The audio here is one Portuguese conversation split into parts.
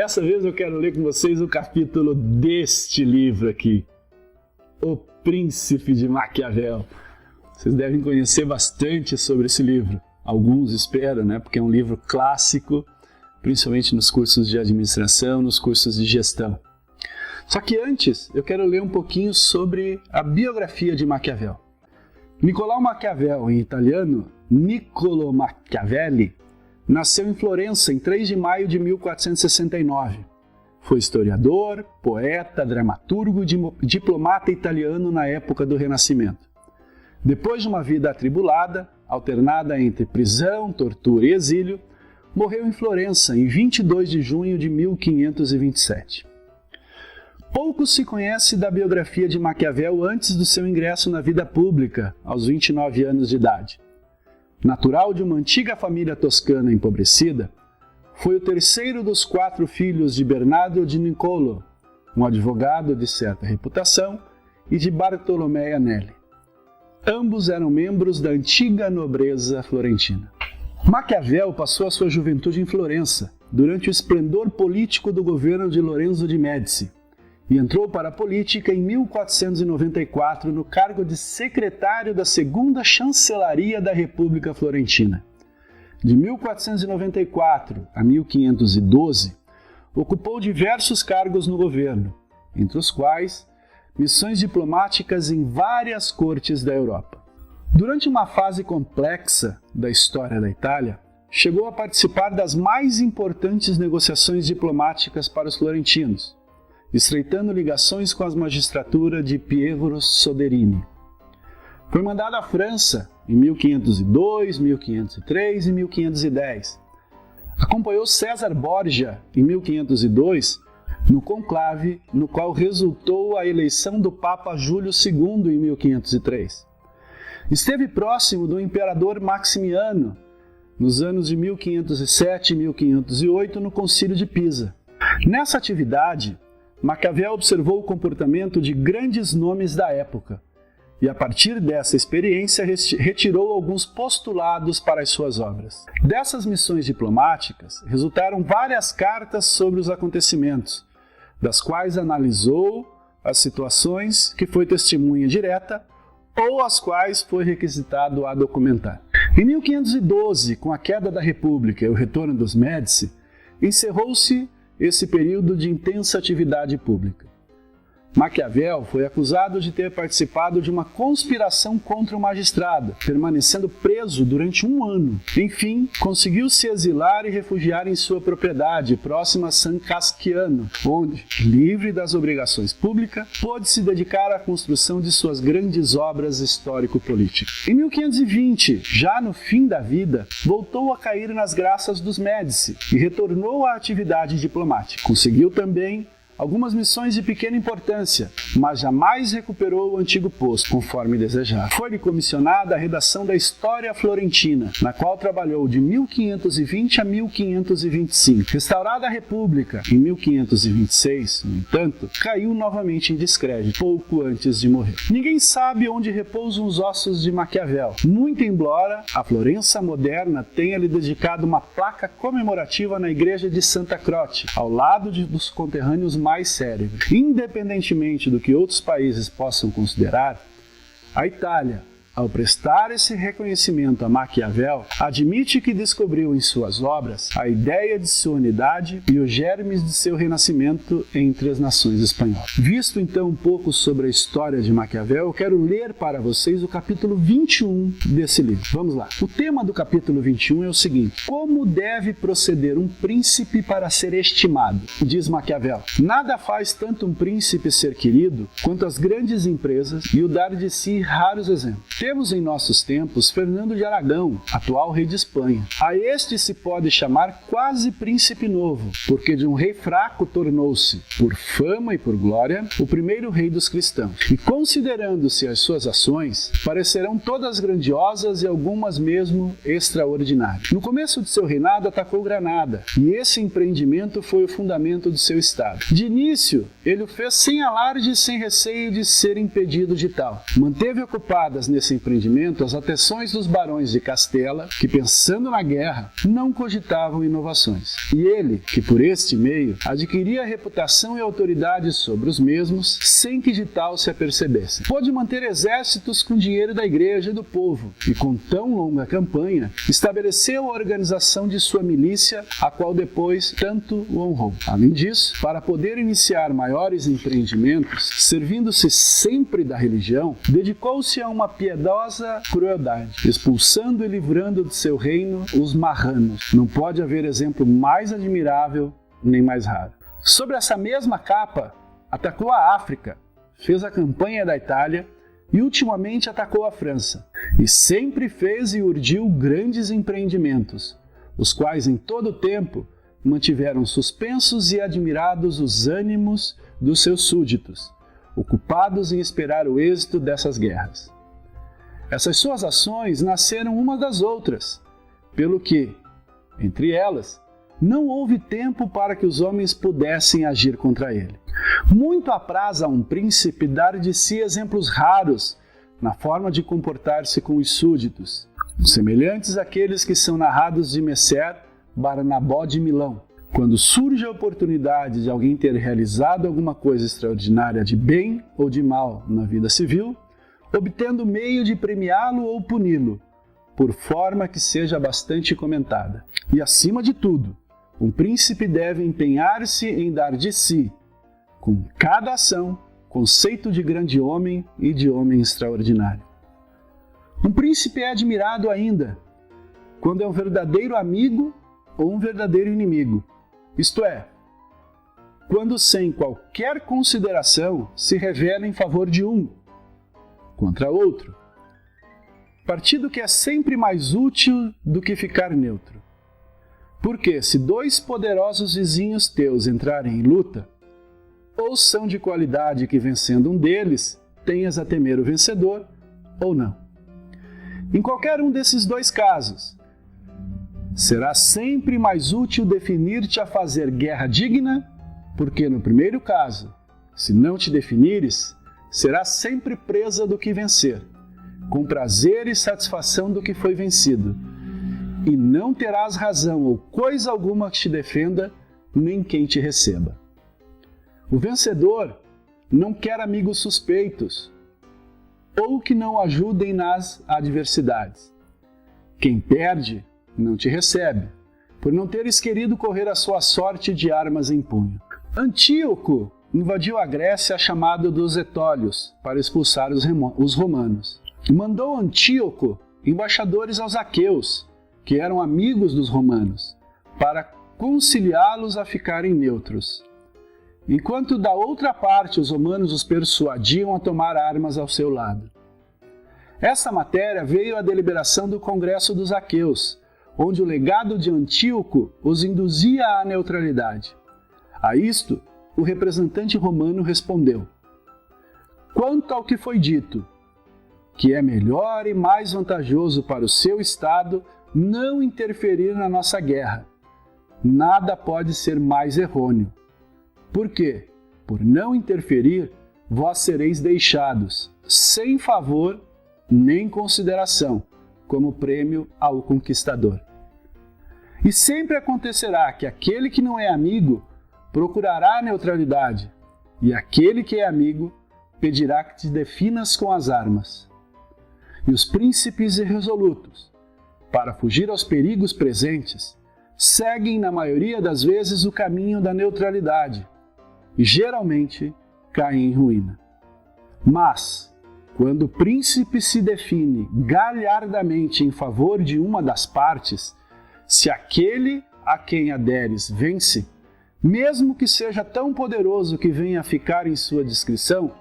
Dessa vez eu quero ler com vocês o capítulo deste livro aqui, O Príncipe de Maquiavel. Vocês devem conhecer bastante sobre esse livro. Alguns espero, né? Porque é um livro clássico, principalmente nos cursos de administração, nos cursos de gestão. Só que antes, eu quero ler um pouquinho sobre a biografia de Maquiavel. Niccolò Maquiavel, em italiano, Niccolò Machiavelli, nasceu em Florença em 3 de maio de 1469. Foi historiador, poeta, dramaturgo e diplomata italiano na época do Renascimento. Depois de uma vida atribulada, alternada entre prisão, tortura e exílio, morreu em Florença em 22 de junho de 1527. Pouco se conhece da biografia de Maquiavel antes do seu ingresso na vida pública, aos 29 anos de idade. Natural de uma antiga família toscana empobrecida, foi o terceiro dos 4 filhos de Bernardo di Niccolò, um advogado de certa reputação, e de Bartolomeo Anelli. Ambos eram membros da antiga nobreza florentina. Maquiavel passou a sua juventude em Florença, durante o esplendor político do governo de Lorenzo de Médici, e entrou para a política em 1494 no cargo de secretário da segunda chancelaria da República Florentina. De 1494 a 1512, ocupou diversos cargos no governo, entre os quais missões diplomáticas em várias cortes da Europa. Durante uma fase complexa da história da Itália, chegou a participar das mais importantes negociações diplomáticas para os florentinos, estreitando ligações com a magistratura de Piero Soderini. Foi mandado à França em 1502, 1503 e 1510. Acompanhou César Borgia em 1502 no conclave no qual resultou a eleição do Papa Júlio II em 1503. Esteve próximo do imperador Maximiano nos anos de 1507 e 1508 no Concílio de Pisa. Nessa atividade, Maquiavel observou o comportamento de grandes nomes da época e, a partir dessa experiência, retirou alguns postulados para as suas obras. Dessas missões diplomáticas, resultaram várias cartas sobre os acontecimentos, das quais analisou as situações que foi testemunha direta ou as quais foi requisitado a documentar. Em 1512, com a queda da República e o retorno dos Médici, encerrou-se esse período de intensa atividade pública. Maquiavel foi acusado de ter participado de uma conspiração contra o magistrado, permanecendo preso durante 1 ano. Enfim, conseguiu se exilar e refugiar em sua propriedade, próxima a San Casciano, onde, livre das obrigações públicas, pôde se dedicar à construção de suas grandes obras histórico-políticas. Em 1520, já no fim da vida, voltou a cair nas graças dos Médici e retornou à atividade diplomática. Conseguiu também algumas missões de pequena importância, mas jamais recuperou o antigo posto, conforme desejava. Foi-lhe comissionada a redação da História Florentina, na qual trabalhou de 1520 a 1525. Restaurada a República em 1526, no entanto, caiu novamente em descrédito, pouco antes de morrer. Ninguém sabe onde repousam os ossos de Maquiavel, muito embora a Florença moderna tenha lhe dedicado uma placa comemorativa na igreja de Santa Croce, ao lado dos conterrâneos mais célebres. Independentemente do que outros países possam considerar, a Itália, ao prestar esse reconhecimento a Maquiavel, admite que descobriu em suas obras a ideia de sua unidade e os germes de seu renascimento entre as nações espanholas. Visto então um pouco sobre a história de Maquiavel, eu quero ler para vocês o capítulo 21 desse livro. Vamos lá. O tema do capítulo 21 é o seguinte: como deve proceder um príncipe para ser estimado? Diz Maquiavel: nada faz tanto um príncipe ser querido quanto as grandes empresas e o dar de si raros exemplos. Temos em nossos tempos Fernando de Aragão, atual rei de Espanha. A este se pode chamar quase príncipe novo, porque de um rei fraco tornou-se, por fama e por glória, o primeiro rei dos cristãos. E considerando-se as suas ações, parecerão todas grandiosas e algumas mesmo extraordinárias. No começo de seu reinado atacou Granada, e esse empreendimento foi o fundamento do seu estado. De início, ele o fez sem alarde e sem receio de ser impedido de tal. Manteve ocupadas nesse esse empreendimento as atenções dos barões de Castela, que, pensando na guerra, não cogitavam inovações. E ele, que por este meio adquiria reputação e autoridade sobre os mesmos, sem que de tal se apercebessem. Pôde manter exércitos com dinheiro da igreja e do povo, e com tão longa campanha, estabeleceu a organização de sua milícia, a qual depois tanto o honrou. Além disso, para poder iniciar maiores empreendimentos, servindo-se sempre da religião, dedicou-se a uma piedosa crueldade, expulsando e livrando de seu reino os marranos. Não pode haver exemplo mais admirável nem mais raro. Sobre essa mesma capa, atacou a África, fez a campanha da Itália e ultimamente atacou a França. E sempre fez e urdiu grandes empreendimentos, os quais em todo o tempo mantiveram suspensos e admirados os ânimos dos seus súditos, ocupados em esperar o êxito dessas guerras. Essas suas ações nasceram umas das outras, pelo que, entre elas, não houve tempo para que os homens pudessem agir contra ele. Muito apraz a um príncipe dar de si exemplos raros na forma de comportar-se com os súditos, semelhantes àqueles que são narrados de Messer Barnabó de Milão. Quando surge a oportunidade de alguém ter realizado alguma coisa extraordinária de bem ou de mal na vida civil, obtendo meio de premiá-lo ou puni-lo, por forma que seja bastante comentada. E, acima de tudo, um príncipe deve empenhar-se em dar de si, com cada ação, conceito de grande homem e de homem extraordinário. Um príncipe é admirado ainda quando é um verdadeiro amigo ou um verdadeiro inimigo, isto é, quando sem qualquer consideração se revela em favor de um contra outro, partido que é sempre mais útil do que ficar neutro. Porque se dois poderosos vizinhos teus entrarem em luta, ou são de qualidade que, vencendo um deles, tenhas a temer o vencedor, ou não. Em qualquer um desses dois casos, será sempre mais útil definir-te a fazer guerra digna, porque no primeiro caso, se não te definires, serás sempre presa do que vencer, com prazer e satisfação do que foi vencido, e não terás razão ou coisa alguma que te defenda, nem quem te receba. O vencedor não quer amigos suspeitos, ou que não o ajudem nas adversidades. Quem perde, não te recebe, por não teres querido correr a sua sorte de armas em punho. Antíoco invadiu a Grécia chamado dos Etólios para expulsar os romanos. E mandou Antíoco embaixadores aos aqueus, que eram amigos dos romanos, para conciliá-los a ficarem neutros. Enquanto da outra parte os romanos os persuadiam a tomar armas ao seu lado. Essa matéria veio à deliberação do Congresso dos Aqueus, onde o legado de Antíoco os induzia à neutralidade. A isto, o representante romano respondeu: quanto ao que foi dito, que é melhor e mais vantajoso para o seu estado não interferir na nossa guerra, nada pode ser mais errôneo. Porque, por não interferir, vós sereis deixados, sem favor nem consideração, como prêmio ao conquistador. E sempre acontecerá que aquele que não é amigo procurará a neutralidade, e aquele que é amigo pedirá que te definas com as armas. E os príncipes irresolutos, para fugir aos perigos presentes, seguem na maioria das vezes o caminho da neutralidade, e geralmente caem em ruína. Mas, quando o príncipe se define galhardamente em favor de uma das partes, se aquele a quem aderes vence, mesmo que seja tão poderoso que venha a ficar em sua discrição,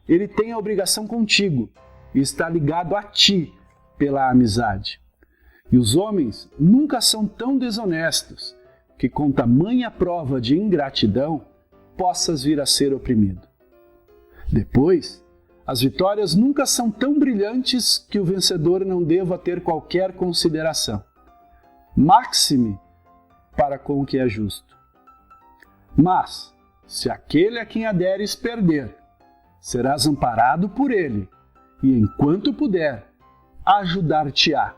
ele tem a obrigação contigo e está ligado a ti pela amizade. E os homens nunca são tão desonestos que, com tamanha prova de ingratidão, possas vir a ser oprimido. Depois, as vitórias nunca são tão brilhantes que o vencedor não deva ter qualquer consideração. Máxime para com o que é justo. Mas, se aquele a quem aderes perder, serás amparado por ele, e enquanto puder, ajudar-te-á,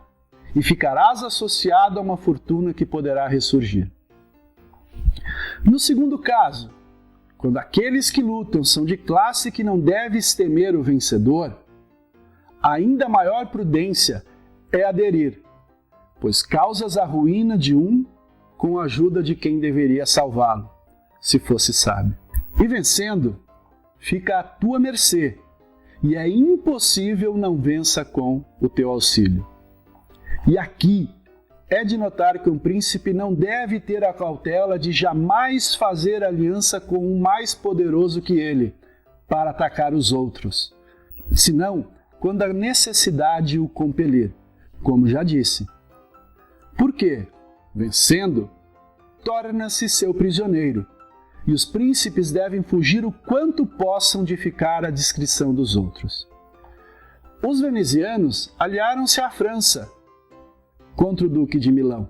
e ficarás associado a uma fortuna que poderá ressurgir. No segundo caso, quando aqueles que lutam são de classe que não deves temer o vencedor, ainda maior prudência é aderir, pois causas a ruína de um com a ajuda de quem deveria salvá-lo, se fosse sábio. E vencendo, fica à tua mercê, e é impossível não vença com o teu auxílio. E aqui é de notar que um príncipe não deve ter a cautela de jamais fazer aliança com um mais poderoso que ele, para atacar os outros, senão quando a necessidade o compelir, como já disse. Porque, vencendo, torna-se seu prisioneiro, e os príncipes devem fugir o quanto possam de ficar à discrição dos outros. Os venezianos aliaram-se à França contra o Duque de Milão,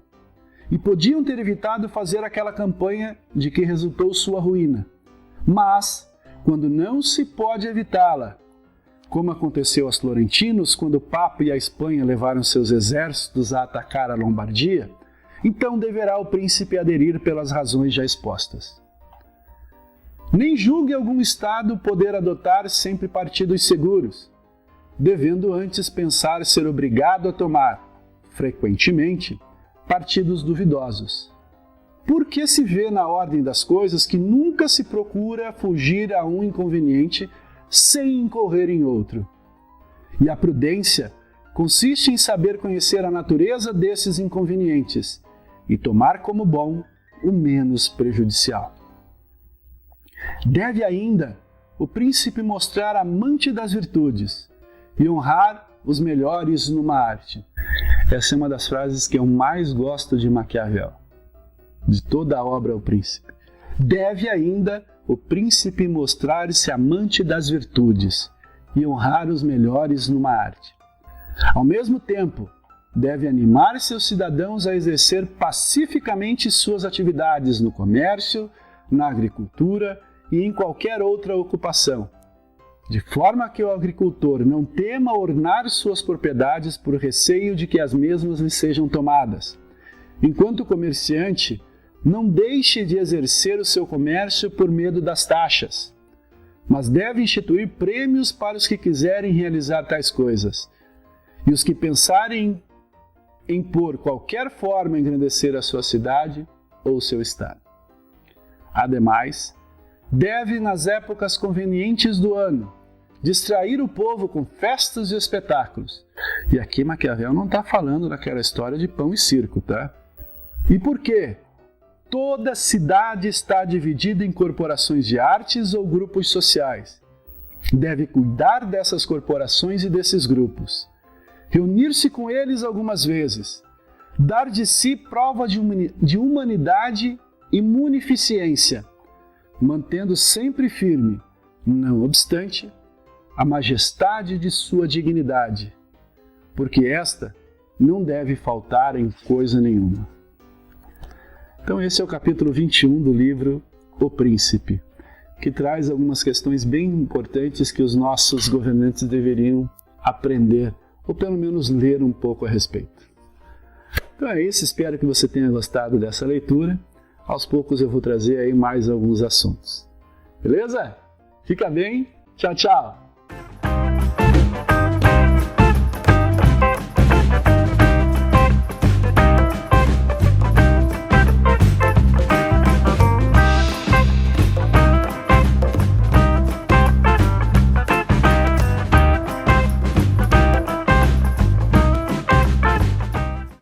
e podiam ter evitado fazer aquela campanha de que resultou sua ruína. Mas, quando não se pode evitá-la, como aconteceu aos florentinos quando o Papa e a Espanha levaram seus exércitos a atacar a Lombardia, então deverá o príncipe aderir pelas razões já expostas. Nem julgue algum Estado poder adotar sempre partidos seguros, devendo antes pensar ser obrigado a tomar, frequentemente, partidos duvidosos. Porque se vê na ordem das coisas que nunca se procura fugir a um inconveniente sem incorrer em outro. E a prudência consiste em saber conhecer a natureza desses inconvenientes e tomar como bom o menos prejudicial. Deve ainda o príncipe mostrar amante das virtudes e honrar os melhores numa arte. Essa é uma das frases que eu mais gosto de Maquiavel, de toda a obra O Príncipe. Deve ainda o príncipe mostrar-se amante das virtudes e honrar os melhores numa arte. Ao mesmo tempo, deve animar seus cidadãos a exercer pacificamente suas atividades no comércio, na agricultura e em qualquer outra ocupação, de forma que o agricultor não tema ornar suas propriedades por receio de que as mesmas lhe sejam tomadas, enquanto o comerciante não deixe de exercer o seu comércio por medo das taxas, mas deve instituir prêmios para os que quiserem realizar tais coisas, e os que pensarem em por qualquer forma engrandecer a sua cidade ou seu estado. Ademais, deve, nas épocas convenientes do ano, distrair o povo com festas e espetáculos. E aqui Maquiavel não está falando daquela história de pão e circo, tá? E por quê? Toda cidade está dividida em corporações de artes ou grupos sociais. Deve cuidar dessas corporações e desses grupos, reunir-se com eles algumas vezes, dar de si prova de humanidade e munificência, mantendo sempre firme, não obstante, a majestade de sua dignidade, porque esta não deve faltar em coisa nenhuma. Então esse é o capítulo 21 do livro O Príncipe, que traz algumas questões bem importantes que os nossos governantes deveriam aprender, ou pelo menos ler um pouco a respeito. Então é isso, espero que você tenha gostado dessa leitura. Aos poucos eu vou trazer aí mais alguns assuntos. Beleza? Fica bem, tchau, tchau!